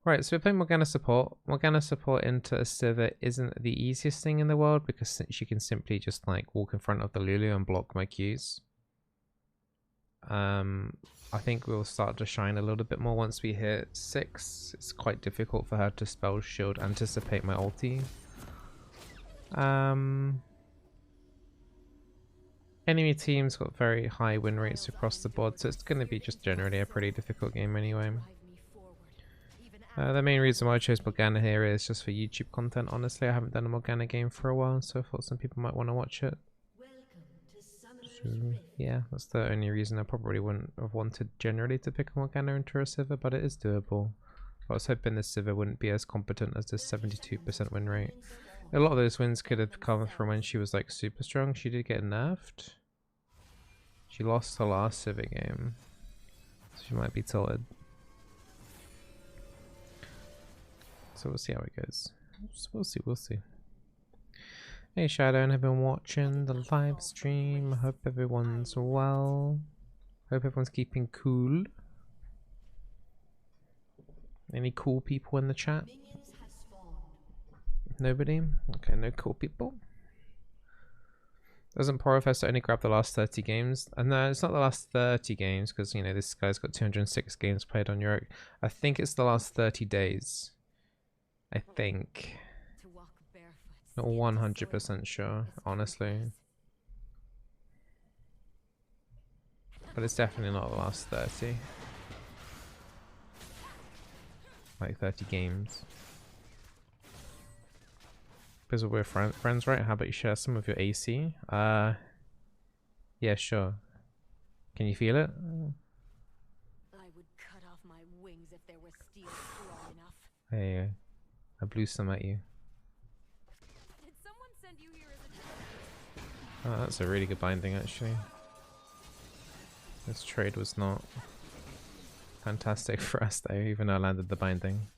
Right, so we're playing Morgana support. Morgana support into a Sivir isn't the easiest thing in the world because she can simply just like walk in front of the Lulu and block my Qs. I think we'll start to shine a little bit more once we hit 6. It's quite difficult for her to spell shield anticipate my ulti. Enemy teams got very high win rates across the board, so it's going to be just generally a pretty difficult game anyway. The main reason why I chose Morgana here is just for YouTube content. Honestly, I haven't done a Morgana game for a while, so I thought some people might want to watch it. So, yeah, that's the only reason. I probably wouldn't have wanted generally to pick a Morgana into a Sivir, but it is doable. I was hoping this Sivir wouldn't be as competent as this 72% win rate. A lot of those wins could have come from when she was like super strong. She did get nerfed. She lost her last Sivir game, so she might be tilted. So we'll see how it goes. We'll see. Hey Shadow, and I've been watching the live stream. I hope everyone's well. Hope everyone's keeping cool. Any cool people in the chat? Nobody? Okay, no cool people. Doesn't Porofest only grab the last 30 games? And no, it's not the last 30 games because, you know, this guy's got 206 games played on Europe. I think it's the last 30 days. I think. Not 100% sure, honestly. But it's definitely not the last 30. Like 30 games. Because we're friends, right? How about you share some of your AC? Yeah, sure. Can you feel it? I would cut off my wings if there was steel strong enough. Hey, I blew some at you. Did someone send you here as a Oh, that's a really good binding, actually. This trade was not fantastic for us, though, even though I landed the binding.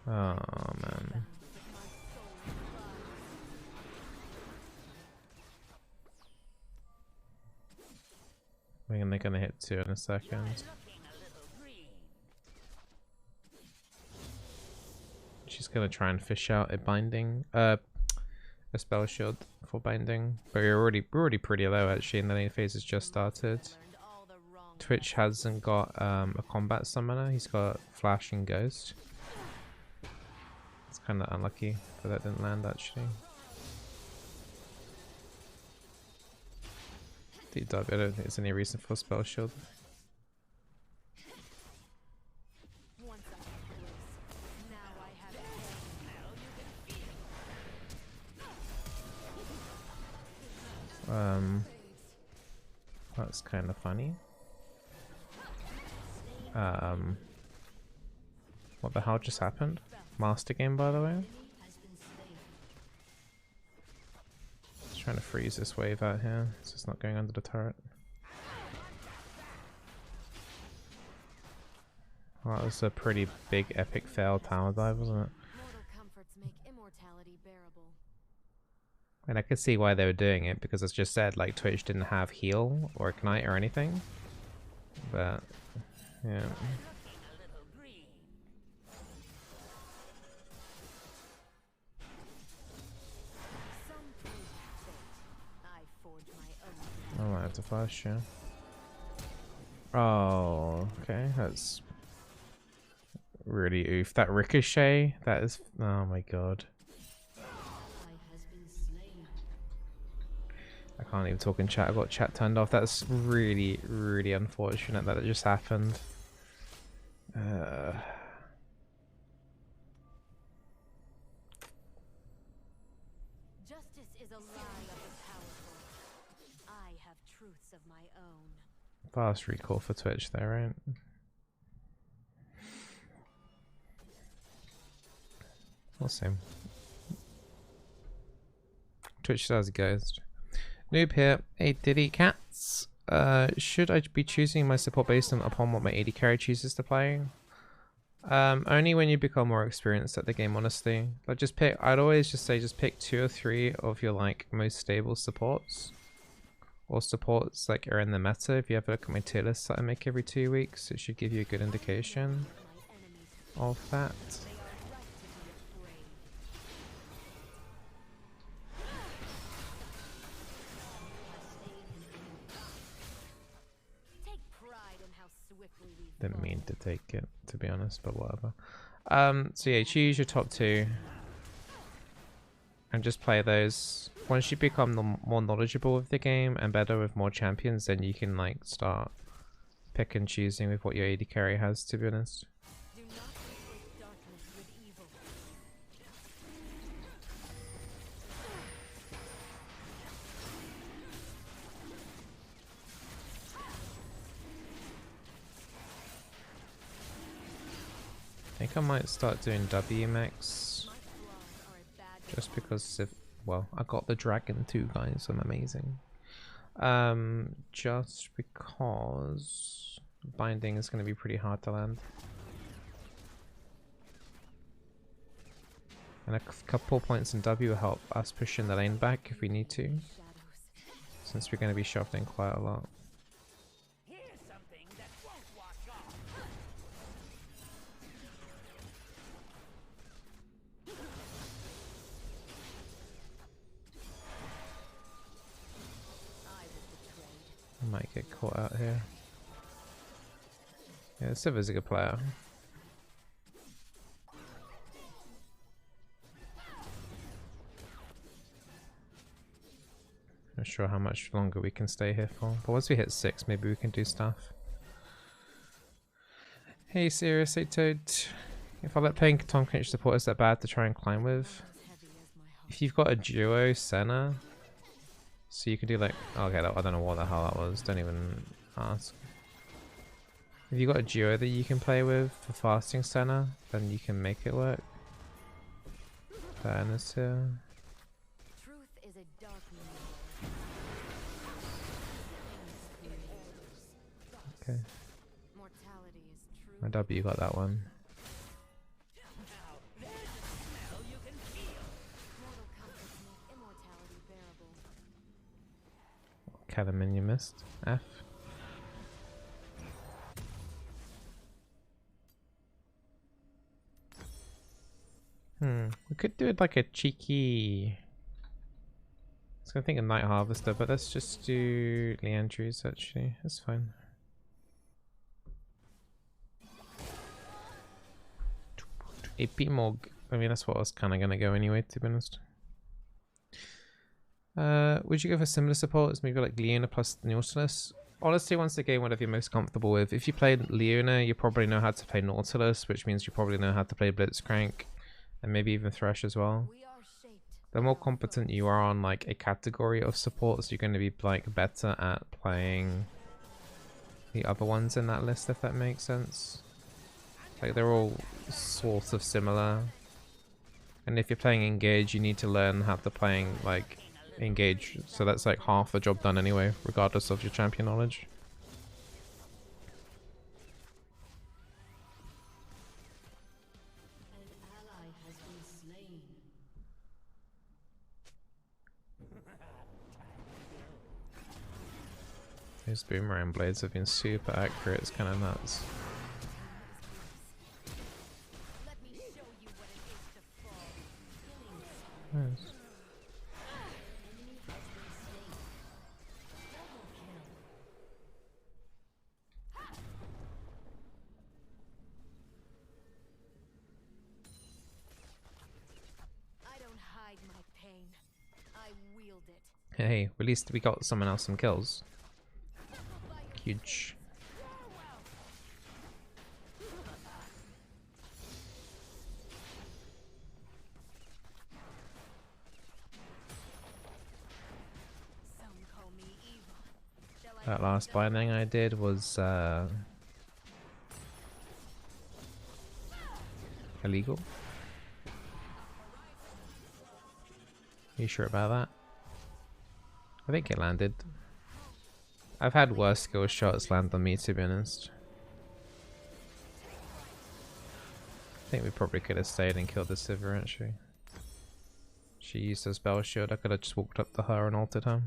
Oh, man. They're gonna hit 2 in a second. She's gonna try and fish out a binding, a spell shield for binding. But we're already pretty low actually, and the lane phase has just started. Twitch hasn't got a combat summoner. He's got Flash and Ghost. It's kind of unlucky that that didn't land actually. I don't think there's any reason for a spell shield. That's kind of funny. What the hell just happened? Master game, by the way. Just trying to freeze this wave out here. It's just not going under the turret. Well, that was a pretty big epic fail tower dive, wasn't it? And I could see why they were doing it, because as just said, like, Twitch didn't have heal or ignite or anything. But, yeah. I might have to flash, yeah. Oh, okay, that's really oof. That ricochet, that is, oh my god. I can't even talk in chat. I got chat turned off. That's really, really unfortunate that it just happened. Justice is a lie of the powerful. I have truths of my own. Fast recall for Twitch there, right? We'll see. Twitch does Ghost. Noob here. Hey Diddy Cats. Should I be choosing my support based upon what my AD carry chooses to play? Only when you become more experienced at the game, honestly. Like, just pick, I'd always just say just pick 2 or 3 of your like most stable supports. or supports like are in the meta. If you have a look at my tier list that I make every 2 weeks, it should give you a good indication of that. Didn't mean to take it, to be honest, but whatever. So yeah, choose your top 2 and just play those. Once you become more knowledgeable with the game and better with more champions, then you can like start pick and choosing with what your AD carry has, to be honest. I think I might start doing W max just because well, I got the dragon too, guys. I'm amazing. Just because binding is going to be pretty hard to land, and a couple points in W will help us push in the lane back if we need to, since we're going to be shoved in quite a lot. Might get caught out here. Yeah, Siv's a good player. Not sure how much longer we can stay here for, but once we hit 6, maybe we can do stuff. Hey, serious, hey Toad. If I let playing Tom Cringe support is that bad to try and climb with? If you've got a duo Senna, so you can do like, okay, I don't know what the hell that was, don't even ask. If you got a duo that you can play with for fasting Senna, then you can make it work. Fairness here. Okay. My W got that one. Catamin you missed. F. We could do it like a cheeky... I was gonna think of Night Harvester, but let's just do Leandrews actually. That's fine. AP Morg. I mean, that's what I was kind of gonna go anyway, to be honest. Would you go for similar support as maybe like Leona plus Nautilus? Honestly, once again, whatever you're most comfortable with. If you played Leona, you probably know how to play Nautilus, which means you probably know how to play Blitzcrank, and maybe even Thresh as well. The more competent you are on like a category of supports, you're going to be like better at playing the other ones in that list, if that makes sense. Like they're all sort of similar, and if you're playing Engage, you need to learn how to play like Engage, so that's like half the job done anyway, regardless of your champion knowledge. These boomerang blades have been super accurate, it's kind of nuts. Nice. Hey, at least we got someone else some kills. Huge. That last binding I did was illegal. Are you sure about that? I think it landed. I've had worse skill shots land on me, to be honest. I think we probably could have stayed and killed the Sivir actually. She used her spell shield, I could have just walked up to her and ulted her.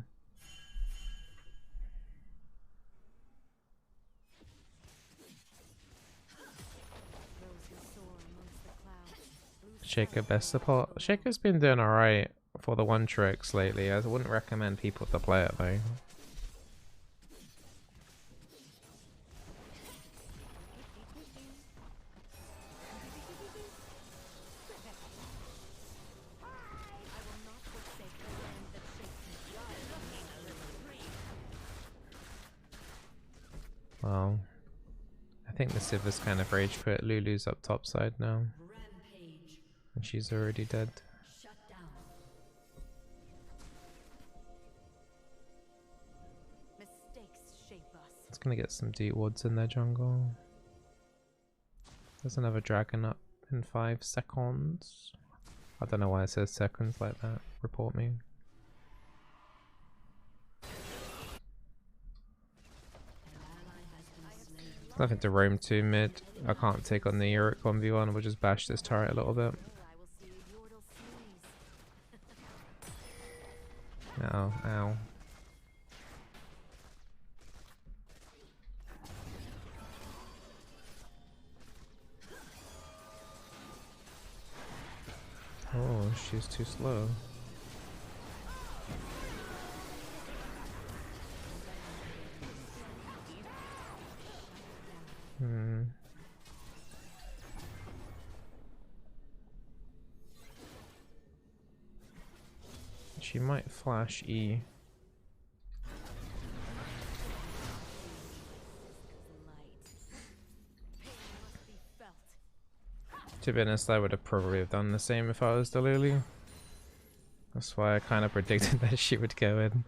Shaker best support. Shaker's been doing alright for the one tricks lately. I wouldn't recommend people to play it though. Well, I think the Civ is kind of rage quit. Lulu's up top side now. And she's already dead. It's gonna get some deep woods in their jungle. There's another dragon up in 5 seconds. I don't know why it says seconds like that. Report me. Nothing to roam to mid. I can't take on the Yorick 1v1. We'll just bash this turret a little bit. Ow, ow. Oh, she's too slow. She might flash E. To be honest, I would have probably have done the same if I was Delulu. That's why I kind of predicted that she would go in.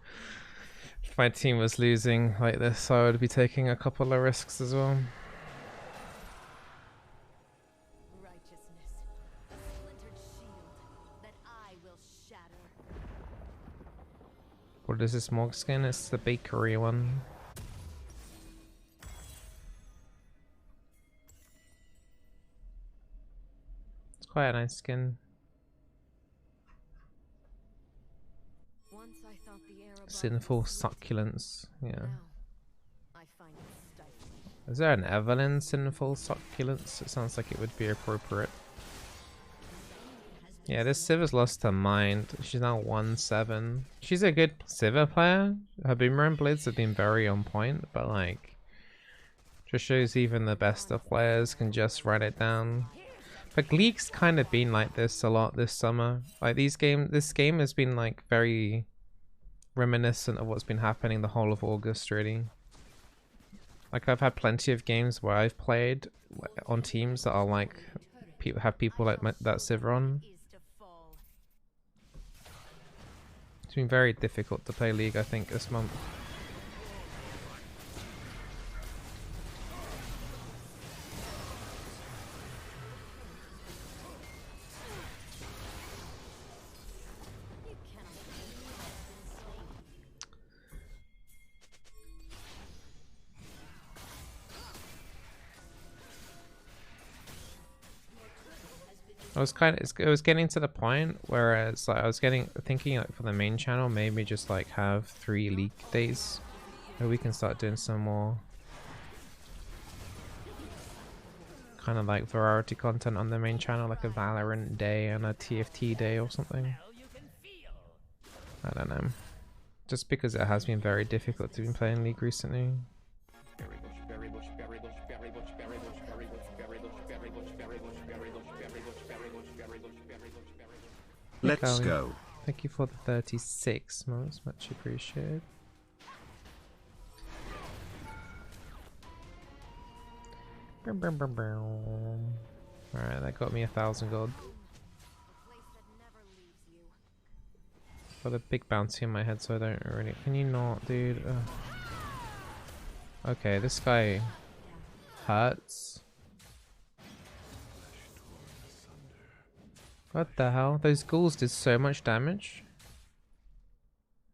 If my team was losing like this, I would be taking a couple of risks as well. What is this Morg skin? It's the bakery one. It's quite a nice skin. Sinful succulence. Yeah. Is there an Evelyn sinful succulence? It sounds like it would be appropriate. Yeah, this Civ lost her mind. She's now 1-7. She's a good Civ player. Her boomerang blades have been very on point, but like, just shows even the best of players can just write it down. But League's kind of been like this a lot this summer. Like this game has been like very reminiscent of what's been happening the whole of August, really. Like I've had plenty of games where I've played on teams that are like have people like that Civ on. It's been very difficult to play League, I think, this month. It was getting to the point where it's like I was thinking like for the main channel, maybe just like have 3 League days where we can start doing some more kind of like variety content on the main channel, like a Valorant day and a TFT day or something. I don't know. Just because it has been very difficult to be playing League recently. Let's go. Thank you for the 36 months, much appreciated. Alright, that got me 1,000 gold. Got a big bounty in my head, so I don't really. Can you not, dude? Okay, this guy hurts. What the hell? Those ghouls did so much damage.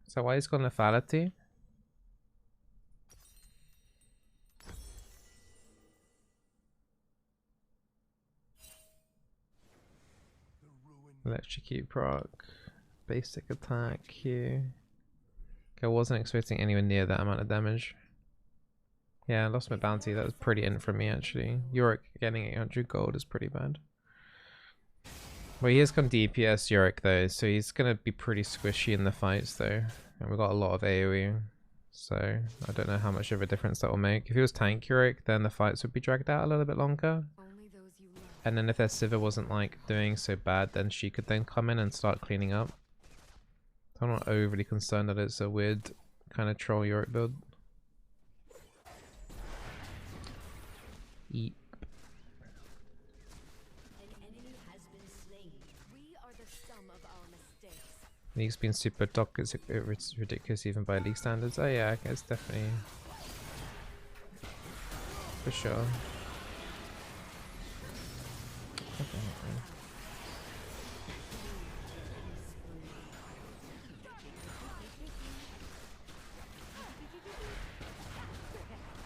Is that why he's got lethality? Electrocute proc. Basic attack here. Okay, I wasn't expecting anywhere near that amount of damage. Yeah, I lost my bounty. That was pretty in for me actually. Yorick getting 800 gold is pretty bad. Well, he has got DPS Yorick though, so he's gonna be pretty squishy in the fights though. And we've got a lot of AoE, so I don't know how much of a difference that will make. If he was tank Yorick, then the fights would be dragged out a little bit longer. And then if their Sivir wasn't like doing so bad, then she could then come in and start cleaning up. So I'm not overly concerned that it's a weird kind of troll Yorick build. Eat. League's been super toxic, it's ridiculous even by league standards. Oh yeah, it's definitely for sure.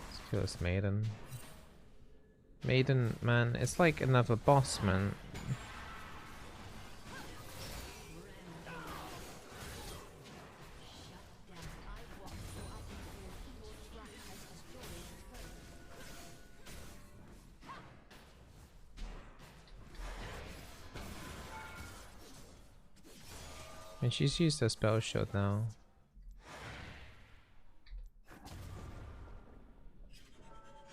Let's kill this maiden. Maiden, man, it's like another boss, man. And she's used her spell shield now.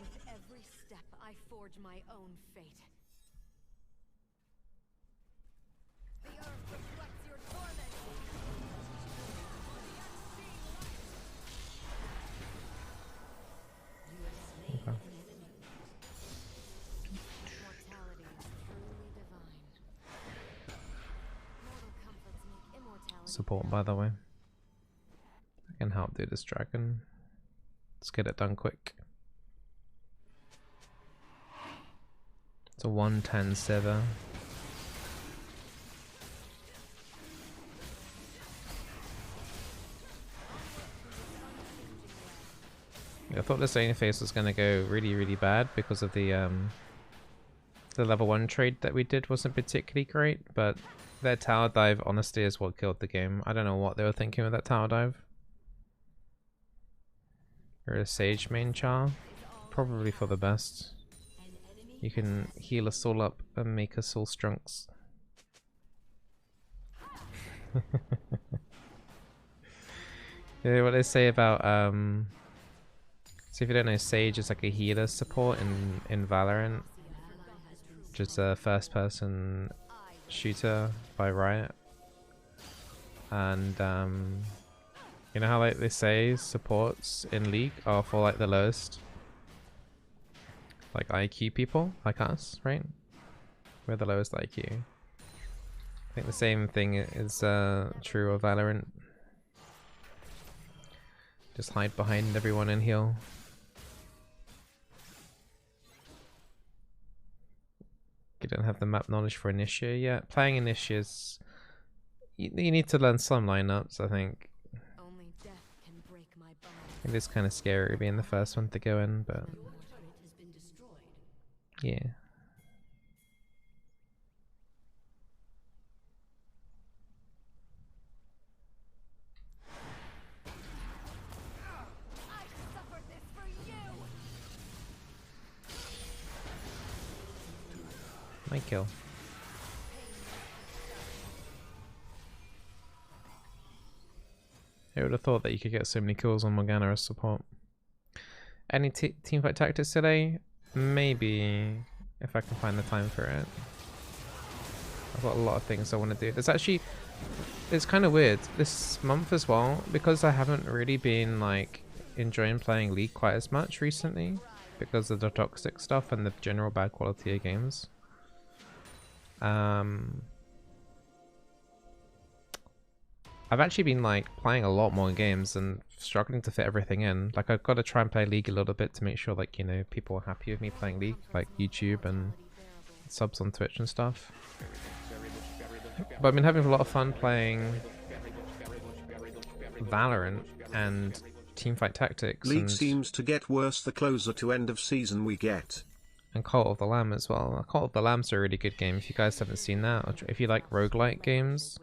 With every step, I forge my own fate. The earth reflects your torment. Okay. Mortality is truly divine. Mortal comforts make immortality. Support, by the way. I can help do this dragon. Let's get it done quick. It's a 110 Sivir. I thought the Zane phase was going to go really bad because of the level 1 trade that we did wasn't particularly great, but their tower dive honestly is what killed the game. I don't know what they were thinking with that tower dive. Or a Sage main char. Probably for the best. You can heal us all up and make us all strunks. You know what they say about so if you don't know, Sage is like a healer support in Valorant. Just a first person shooter by Riot. And you know how like they say supports in League are for like the lowest like IQ people like us, right? We're the lowest IQ. I think the same thing is true of Valorant. Just hide behind everyone and heal. You don't have the map knowledge for Initiate yet. Playing Initiate is... You need to learn some lineups, I think. Only death can break my bones. It is kind of scary being the first one to go in, but... Yeah. I suffered this for you. Might kill. I would have thought that you could get so many kills on Morgana as support. Any teamfight tactics today? Maybe, if I can find the time for it. I've got a lot of things I want to do. There's actually, it's kind of weird this month as well, because I haven't really been like enjoying playing League quite as much recently because of the toxic stuff and the general bad quality of games. I've actually been like playing a lot more games and struggling to fit everything in. Like I've got to try and play League a little bit to make sure like, you know, people are happy with me playing League, like YouTube and subs on Twitch and stuff. But I've been having a lot of fun playing Valorant and Teamfight Tactics. League seems to get worse the closer to end of season we get. And Cult of the Lamb as well. Cult of the Lamb's a really good game if you guys haven't seen that. Or if you like roguelike games,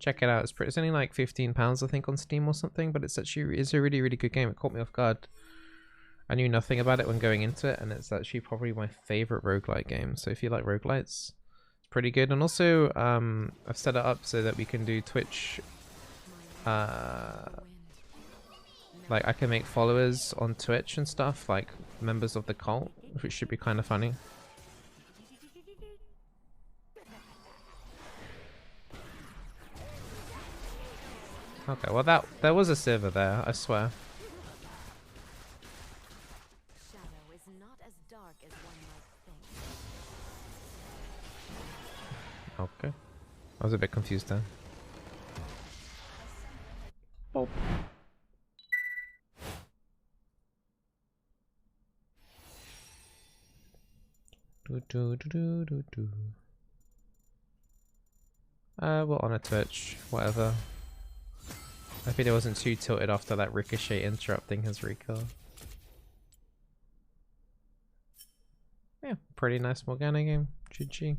check it out. It's only like £15 I think on Steam or something, but it's actually a really good game. It caught me off guard. I knew nothing about it when going into it, and it's actually probably my favourite roguelike game. So if you like roguelites, it's pretty good. And also, I've set it up so that we can do Twitch. Like I can make followers on Twitch and stuff, like members of the cult, which should be kind of funny. Okay, well there was a Sivir there, I swear. Shadow is not as dark as one might think. Okay. I was a bit confused there. Oh. Well, on a Twitch, whatever. I think it wasn't too tilted after that Ricochet interrupting his recall. Yeah, pretty nice Morgana game. GG.